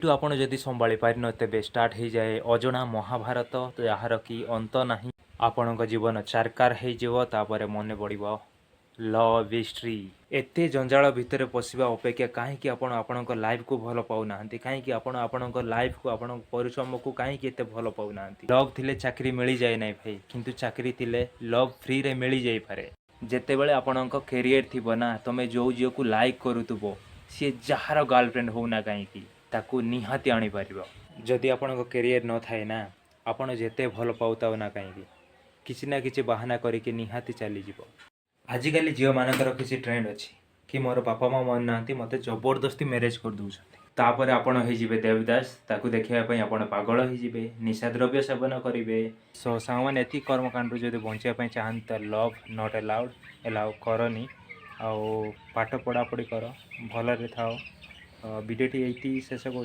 To आपण जदि संभाली पारिन तेबे स्टार्ट हो जाए अजଣା महाभारत यार कि अंत नाही। आपणक जीवन चारकार हो तापर मन पड़ो लव हिस्ट्री एते जंजाल भितर पशिबा अपेक्षा कहीं आपण लाइफ को भल पाऊना कहीं आपण लाइफ को आपण परिश्रम को कहीं एते भल पाऊना। लव थिले चाकरी मिल जाए ना भाई किंतु चाकरी थिले लव फ्री रे मिल जाई पारे। जेतेबेले आपणक कैरियर थी ना तुम जो झील को लाइक करूथबो सी जार गर्लफ्रेंड होना कहीं ताकू निहाती आनी पारिबो। जदि आपणक कैरियर न थाए ना आपण जेते भल पाउताउ ना कहीं किसी ना किसी बहाना करके निहाती चली जीवो। आजिकल झील मानकर किसी ट्रेंड अच्छी कि मोर बापा माँ मन ना मत जबरदस्ती मैरेज कर दौरान तापर आपण हो देवदास ताकू देखापी आपण पागल हो निशा द्रव्य सेवन करेंगे। सो सांग मैंने एति कर्मकांड जब बचापी चाहते लव नॉट अलाउड एलाउ करनी आउ पाठ पढ़ापढ़ी कर भलरे थाओ। भिडियोटी ये शेष कर।